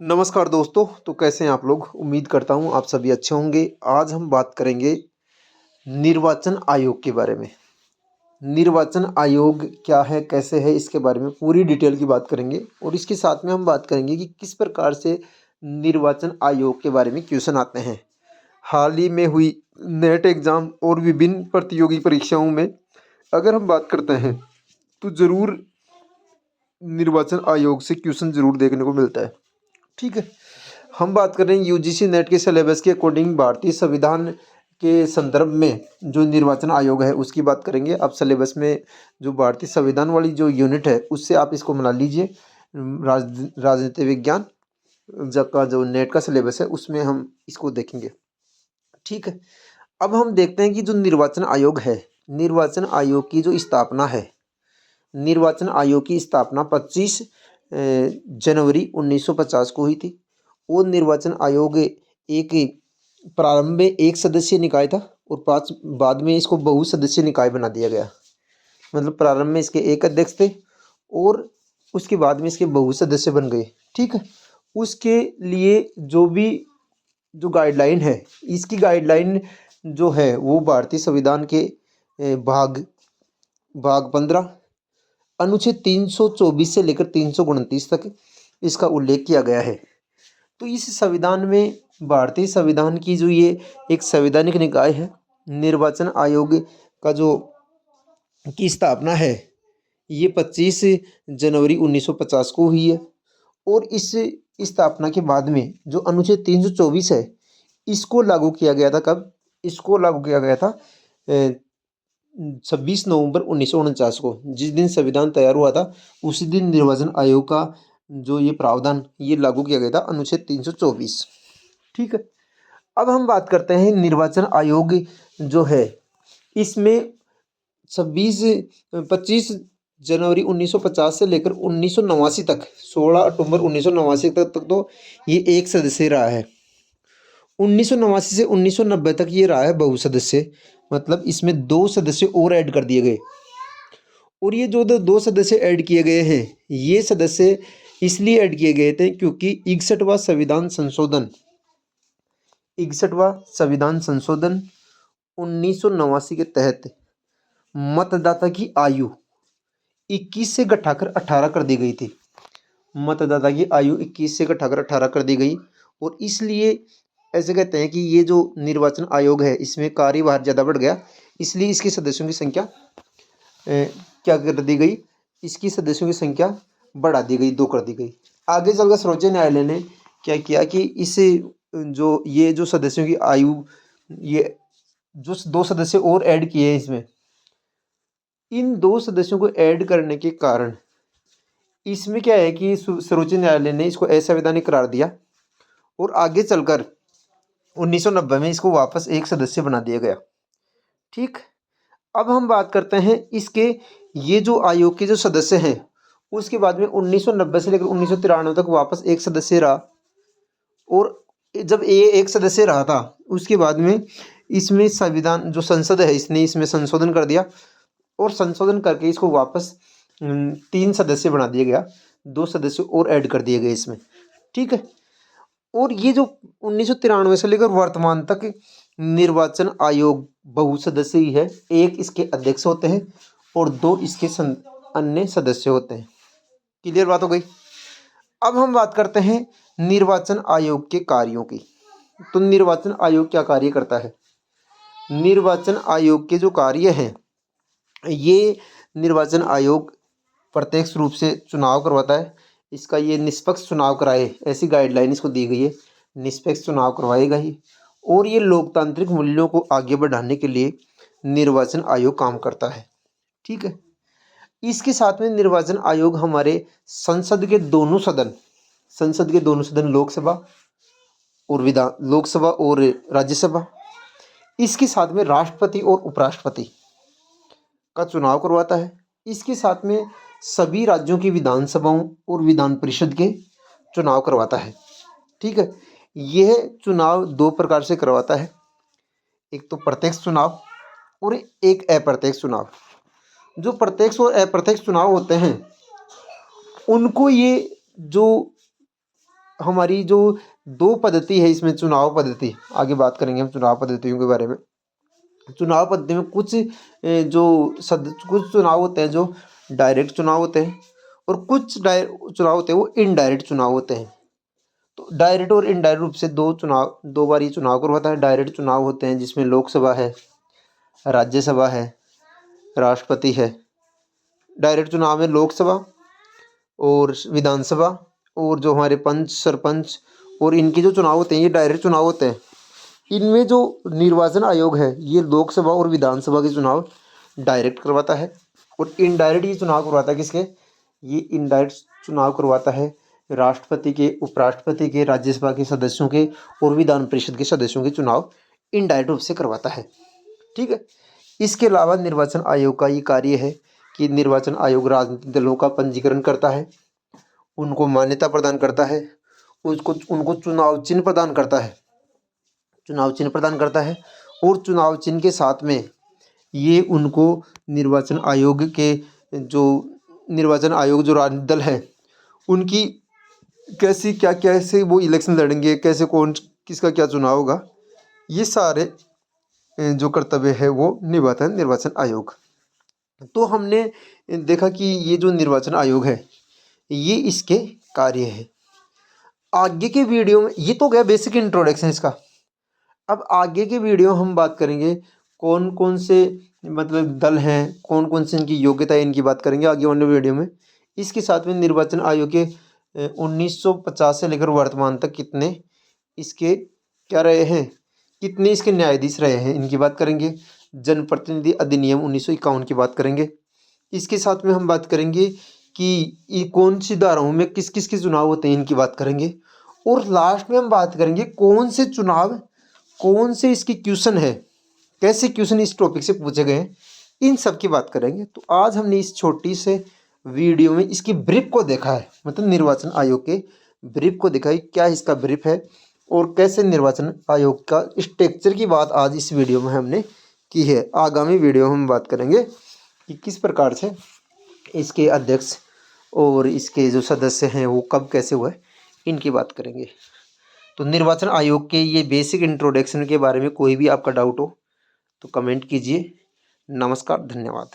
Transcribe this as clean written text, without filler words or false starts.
नमस्कार दोस्तों। तो कैसे हैं आप लोग? उम्मीद करता हूँ आप सभी अच्छे होंगे। आज हम बात करेंगे निर्वाचन आयोग के बारे में। निर्वाचन आयोग क्या है, कैसे है, इसके बारे में पूरी डिटेल की बात करेंगे और इसके साथ में हम बात करेंगे कि किस प्रकार से निर्वाचन आयोग के बारे में क्वेश्चन आते हैं। हाल ही में हुई नेट एग्ज़ाम और विभिन्न प्रतियोगी परीक्षाओं में अगर हम बात करते हैं तो ज़रूर निर्वाचन आयोग से क्वेश्चन ज़रूर देखने को मिलता है। ठीक है, हम बात कर रहे हैं यूजीसी नेट के सिलेबस के अकॉर्डिंग भारतीय संविधान के संदर्भ में जो निर्वाचन आयोग है उसकी बात करेंगे। आप सिलेबस में जो भारतीय संविधान वाली जो यूनिट है उससे आप इसको मिला लीजिए। राजनीति विज्ञान जब का जो नेट का सिलेबस है उसमें हम इसको देखेंगे। ठीक है, अब हम देखते हैं कि जो निर्वाचन आयोग है, निर्वाचन आयोग की जो स्थापना है, निर्वाचन आयोग की स्थापना 25 जनवरी 1950 को हुई थी। वो निर्वाचन आयोग एक प्रारंभ में एक सदस्यीय निकाय था और बाद में इसको बहुसदस्यीय निकाय बना दिया गया। मतलब प्रारंभ में इसके एक अध्यक्ष थे और उसके बाद में इसके बहुसदस्य बन गए। ठीक है, उसके लिए जो गाइडलाइन है, इसकी गाइडलाइन जो है वो भारतीय संविधान के भाग 15 अनुच्छेद 324 से लेकर 329 तक इसका उल्लेख किया गया है। तो इस संविधान में भारतीय संविधान की जो ये एक संवैधानिक निकाय है, निर्वाचन आयोग का जो की स्थापना है ये 25 जनवरी 1950 को हुई है। और इस स्थापना के बाद में जो अनुच्छेद 324 है इसको लागू किया गया था। कब इसको लागू किया गया था? 26 नवंबर 1949 को, जिस दिन संविधान तैयार हुआ था उसी दिन निर्वाचन आयोग का जो ये प्रावधान ये लागू किया गया था, अनुच्छेद 324। ठीक है, अब हम बात करते हैं निर्वाचन आयोग जो है इसमें 25 जनवरी 1950 से लेकर 1989 तक, 16 अक्टूबर 1989 तक तो ये एक सदस्य रहा है। 1989 से 1990 तक ये रहा है बहुसदस्य। मतलब इसमें 2 सदस्य और ऐड कर दिए गए। और ये जो 2 सदस्य ऐड किए गए हैं ये सदस्य इसलिए ऐड किए गए थे क्योंकि 61वां संविधान संशोधन 1989 के तहत मतदाता की आयु 21 से घटाकर 18 कर दी गई थी। मतदाता की आयु 21 से घटाकर 18 कर दी गई और इसलिए ऐसे कहते हैं कि ये जो निर्वाचन आयोग है इसमें कार्यभार ज़्यादा बढ़ गया, इसलिए इसके सदस्यों की संख्या क्या कर दी गई? इसकी सदस्यों की संख्या बढ़ा दी गई, 2 कर दी गई। आगे चलकर सर्वोच्च न्यायालय ने क्या किया कि इस जो सदस्यों की आयु, ये जो 2 सदस्य और ऐड किए हैं इसमें, इन 2 सदस्यों को ऐड करने के कारण इसमें क्या है कि सर्वोच्च न्यायालय ने इसको असंवैधानिक करार दिया और आगे चलकर 1990 में इसको वापस एक सदस्य बना दिया गया। ठीक, अब हम बात करते हैं इसके ये जो आयोग के जो सदस्य हैं उसके बाद में 1990 से लेकर 1993 तक वापस एक सदस्य रहा। और जब ये एक सदस्य रहा था उसके बाद में इसमें संविधान जो संसद है इसने इसमें संशोधन कर दिया और संशोधन करके इसको वापस 3 सदस्य बना दिया गया, 2 सदस्य और ऐड कर दिए गए इसमें। ठीक है, और ये जो 1993 से लेकर वर्तमान तक निर्वाचन आयोग बहुसदस्यीय है। एक इसके अध्यक्ष होते हैं और 2 इसके अन्य सदस्य होते हैं। क्लियर बात हो गई? अब हम बात करते हैं निर्वाचन आयोग के कार्यों की। तो निर्वाचन आयोग क्या कार्य करता है? निर्वाचन आयोग के जो कार्य हैं, ये निर्वाचन आयोग प्रत्यक्ष रूप से चुनाव करवाता है। इसका ये निष्पक्ष चुनाव कराए ऐसी गाइडलाइन इसको दी गई है, निष्पक्ष चुनाव करवाएगा ही। और ये लोकतांत्रिक मूल्यों को आगे बढ़ाने के लिए निर्वाचन आयोग काम करता है। ठीक है, इसके साथ में निर्वाचन आयोग हमारे संसद के दोनों सदन लोकसभा और राज्यसभा, इसके साथ में राष्ट्रपति और उपराष्ट्रपति का चुनाव करवाता है। इसके साथ में सभी राज्यों की विधानसभाओं और विधान परिषद के चुनाव करवाता है। ठीक है, यह चुनाव 2 प्रकार से करवाता है, एक तो प्रत्यक्ष चुनाव और एक अप्रत्यक्ष चुनाव। जो प्रत्यक्ष और अप्रत्यक्ष चुनाव होते हैं उनको ये जो हमारी जो दो पद्धति है इसमें, चुनाव पद्धति, आगे बात करेंगे हम चुनाव पद्धतियों के बारे में। चुनाव पद्धति में कुछ चुनाव होते हैं जो डायरेक्ट चुनाव होते हैं, और कुछ चुनाव होते हैं वो इनडायरेक्ट चुनाव होते हैं। तो डायरेक्ट और इनडायरेक्ट रूप से दो बार ये चुनाव करवाता है। डायरेक्ट चुनाव होते हैं जिसमें लोकसभा है, राज्यसभा है, राष्ट्रपति है। डायरेक्ट चुनाव में लोकसभा और विधानसभा और जो हमारे पंच, सरपंच और इनके जो चुनाव होते हैं ये डायरेक्ट चुनाव होते हैं। इनमें जो निर्वाचन आयोग है ये लोकसभा और विधानसभा के चुनाव डायरेक्ट करवाता है, और इनडायरेक्ट ये चुनाव करवाता है किसके? ये इनडायरेक्ट चुनाव करवाता है राष्ट्रपति के, उपराष्ट्रपति के, राज्यसभा के सदस्यों के और विधान परिषद के सदस्यों के चुनाव इनडायरेक्ट रूप से करवाता है। ठीक है। इसके अलावा निर्वाचन आयोग का ये कार्य है कि निर्वाचन आयोग राजनीतिक दलों का पंजीकरण करता है, उनको मान्यता प्रदान करता है, उनको चुनाव चिन्ह प्रदान करता है, और चुनाव चिन्ह के साथ में ये उनको निर्वाचन आयोग जो राजनीतिक दल है उनकी कैसे वो इलेक्शन लड़ेंगे, कैसे कौन किसका क्या चुनाव होगा, ये सारे जो कर्तव्य है वो निभाता है निर्वाचन आयोग। तो हमने देखा कि ये जो निर्वाचन आयोग है ये इसके कार्य है। आगे के वीडियो में ये तो गया बेसिक इंट्रोडक्शन इसका। अब आगे के वीडियो हम बात करेंगे कौन कौन से मतलब दल हैं, कौन कौन से इनकी योग्यता है, इनकी बात करेंगे आगे वाले वीडियो में। इसके साथ में निर्वाचन आयोग के 1950 से लेकर वर्तमान तक कितने इसके क्या रहे हैं, कितने इसके न्यायाधीश रहे हैं, इनकी बात करेंगे। जनप्रतिनिधि अधिनियम 1951 की बात करेंगे। इसके साथ में हम बात करेंगे कि ये कौन सी धाराओं में किस किस के चुनाव होते हैं, इनकी बात करेंगे। और लास्ट में हम बात करेंगे कौन से इसके क्वेश्चन है, कैसे क्वेश्चन इस टॉपिक से पूछे गए हैं, इन सब की बात करेंगे। तो आज हमने इस छोटी से वीडियो में इसकी ब्रीफ को देखा है, मतलब निर्वाचन आयोग के ब्रीफ को देखा है, क्या इसका ब्रीफ है और कैसे निर्वाचन आयोग का स्ट्रक्चर की बात आज इस वीडियो में हमने की है। आगामी वीडियो में हम बात करेंगे कि किस प्रकार से इसके अध्यक्ष और इसके जो सदस्य हैं वो कब कैसे हुए, इनकी बात करेंगे। तो निर्वाचन आयोग के ये बेसिक इंट्रोडक्शन के बारे में कोई भी आपका डाउट हो तो कमेंट कीजिए। नमस्कार, धन्यवाद।